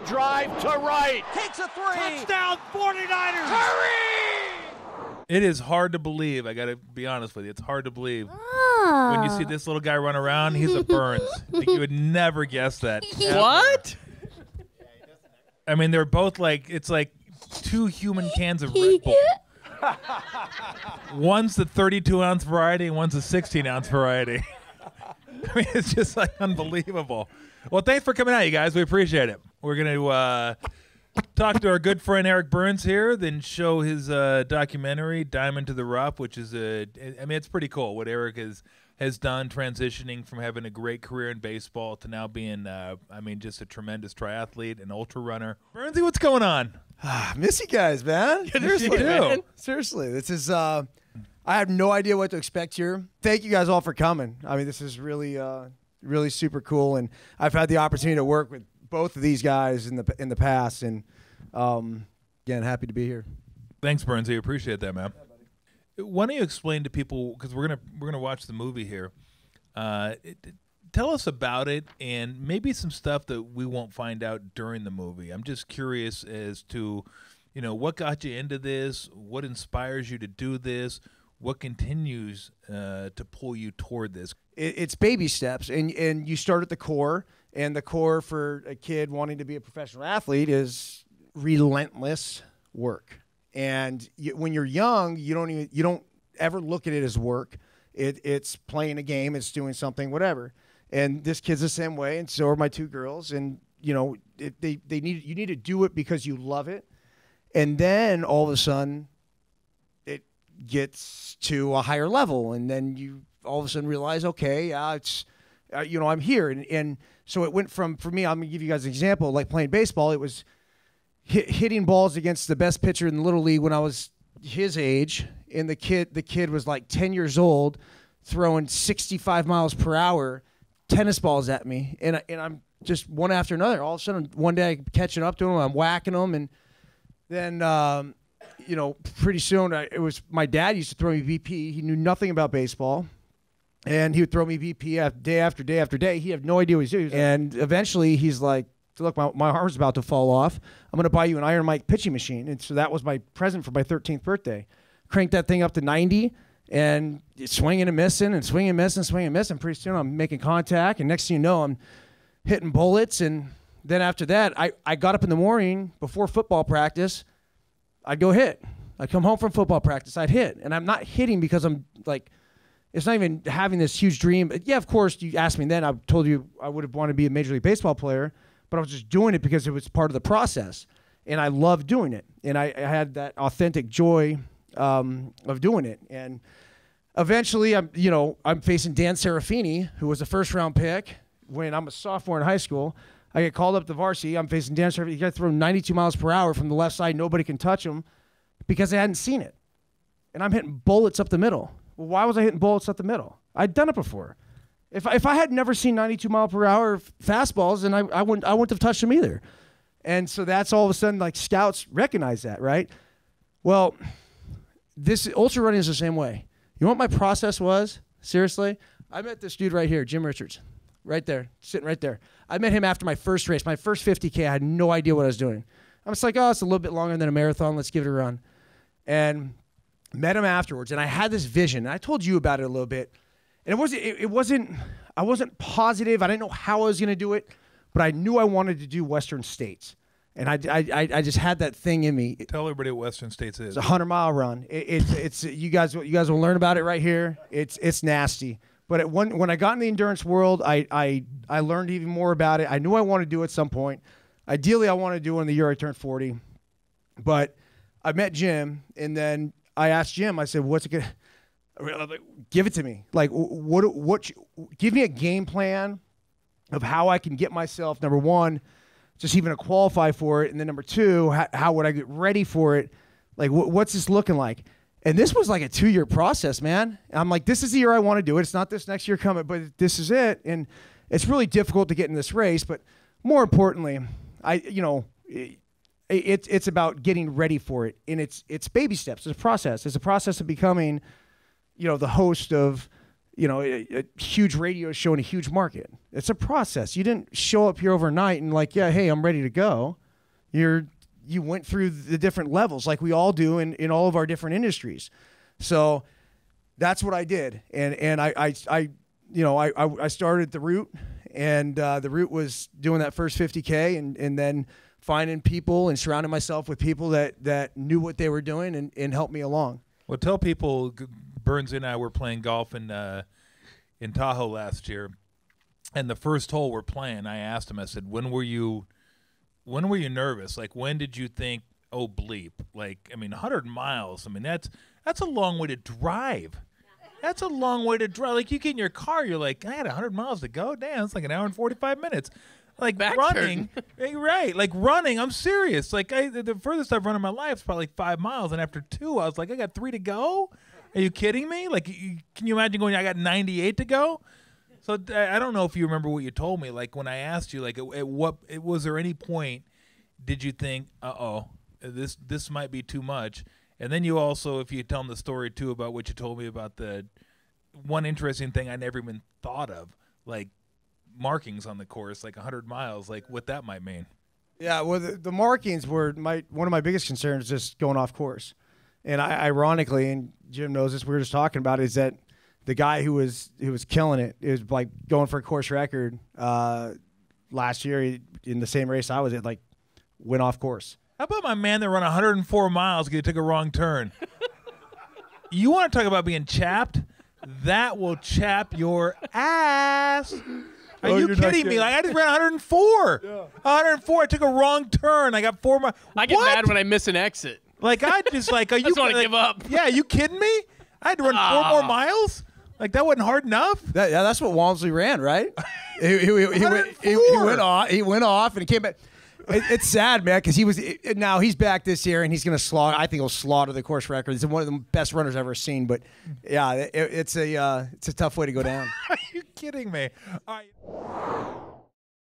drive to right. Takes a three. Touchdown 49ers. Hurry! It is hard to believe. I got to be honest with you. It's hard to believe. When you see this little guy run around, he's a Byrnes. Like, you would never guess that. What? I mean, they're both like, it's like 2 human cans of Red Bull. One's the 32-ounce variety and one's the 16-ounce variety. I mean, it's just like unbelievable. Well, thanks for coming out, you guys. We appreciate it. We're going to talk to our good friend Eric Byrnes here, then show his documentary, Diamond to the Rough, which is it's pretty cool what Eric has done, transitioning from having a great career in baseball to now being, just a tremendous triathlete, an ultra runner. Byrnesy, what's going on? Miss you guys, man. Seriously, man. Seriously, this is. I have no idea what to expect here. Thank you guys all for coming. I mean, this is really, really super cool, and I've had the opportunity to work with both of these guys in the past, and again, happy to be here. Thanks, Byrnesy. Appreciate that, man. Yeah, why don't you explain to people, because we're gonna watch the movie here. Tell us about it and maybe some stuff that we won't find out during the movie. I'm just curious as to, what got you into this, what inspires you to do this, what continues to pull you toward this. It's baby steps, and you start at the core, and the core for a kid wanting to be a professional athlete is relentless work. And when you're young, you don't ever look at it as work. It's playing a game, it's doing something, whatever. And this kid's the same way, and so are my 2 girls. And you need to do it because you love it. And then all of a sudden, it gets to a higher level, and then you all of a sudden realize, okay, it's I'm here. And so it went from, for me, I'm gonna give you guys an example. Like playing baseball, it was hitting balls against the best pitcher in the Little League when I was his age, and the kid was like 10 years old, throwing 65 miles per hour tennis balls at me, and I'm just one after another. All of a sudden, one day I'm catching up to him, I'm whacking him, and then pretty soon it was my dad used to throw me BP. He knew nothing about baseball, and he would throw me BP day after day after day. He had no idea what he was doing, and eventually he's like, "Look, my arm's about to fall off. I'm going to buy you an Iron Mike pitching machine." And so that was my present for my 13th birthday. Cranked that thing up to 90. And swinging and missing and swinging and missing, swinging and missing. Pretty soon I'm making contact, and next thing you know, I'm hitting bullets. And then after that, I got up in the morning before football practice. I'd go hit. I'd come home from football practice. I'd hit. And I'm not hitting because I'm like, it's not even having this huge dream. Yeah, of course, you asked me then. I told you I would have wanted to be a Major League Baseball player, but I was just doing it because it was part of the process. And I loved doing it. And I had that authentic joy of doing it. And eventually I'm facing Dan Serafini, who was a first-round pick when I'm a sophomore in high school. I get called up to varsity. I'm facing Dan Serafini. He got to throw 92 miles per hour from the left side. Nobody can touch him because I hadn't seen it. And I'm hitting bullets up the middle. Well, why was I hitting bullets up the middle? I'd done it before. If I had never seen 92 mile per hour fastballs, then I wouldn't have touched them either. And so that's all of a sudden, like, scouts recognize that, right? Well, this ultra running is the same way. You know what my process was? Seriously? I met this dude right here, Jim Richards, right there, sitting right there. I met him after my first race, my first 50K. I had no idea what I was doing. I was like, it's a little bit longer than a marathon. Let's give it a run. And met him afterwards, and I had this vision. And I told you about it a little bit. And I wasn't positive. I didn't know how I was going to do it, but I knew I wanted to do Western States. And I just had that thing in me. Tell everybody what Western States is. It's a 100-mile run. It's you guys will learn about it right here. It's nasty. But when I got in the endurance world, I learned even more about it. I knew I wanted to do it at some point. Ideally, I wanted to do it in the year I turned 40. But I met Jim, and then I asked Jim. I said, "What's it gonna? Like, give it to me. Like, what? Give me a game plan of how I can get myself, number one, just even to qualify for it, and then number two, how would I get ready for it? Like, what's this looking like?" And this was like a 2-year process, man. And I'm like, this is the year I want to do it. It's not this next year coming, but this is it. And it's really difficult to get in this race, but more importantly, it's about getting ready for it. And it's baby steps. It's a process. It's a process of becoming, the host of a huge radio show in a huge market. It's a process. You didn't show up here overnight and like, yeah, hey, I'm ready to go. You went through the different levels like we all do in all of our different industries. So that's what I did. And I started the route, and the route was doing that first 50K and then finding people and surrounding myself with people that knew what they were doing and helped me along. Well, tell people, Byrnes and I were playing golf in Tahoe last year, and the first hole we're playing, I asked him, I said, when were you nervous? Like, when did you think, oh, bleep? Like, I mean, 100 miles, I mean, that's a long way to drive. That's a long way to drive. Like, you get in your car, you're like, I had 100 miles to go? Damn, it's like an hour and 45 minutes. Like, running, right, like running, I'm serious. Like, the furthest I've run in my life is probably like 5 miles, and after 2, I was like, I got 3 to go? Are you kidding me? Like, can you imagine going, I got 98 to go? So I don't know if you remember what you told me. Like, when I asked you, like, was there any point did you think, this might be too much? And then you also, if you tell them the story, too, about what you told me about the one interesting thing I never even thought of, like markings on the course, like 100 miles, like what that might mean. Yeah, well, the markings were one of my biggest concerns, just going off course. And ironically, and Jim knows this, we were just talking about it, is that the guy who was killing it, was like going for a course record last year in the same race I was at, like went off course. How about my man that ran 104 miles because he took a wrong turn? You want to talk about being chapped? That will chap your ass. Are you kidding me? Like, I just ran 104. Yeah. 104. I took a wrong turn. I got 4 miles. I get mad when I miss an exit. Like, I just like, are you? I just want to give up. Yeah, are you kidding me? I had to run 4 more miles. Like, that wasn't hard enough. That's what Walmsley ran, right? he went off and he came back. It's sad, man, because now he's back this year and he's going to slaughter. I think he'll slaughter the course record. He's one of the best runners I've ever seen. But yeah, it's a tough way to go down. Are you kidding me? All right.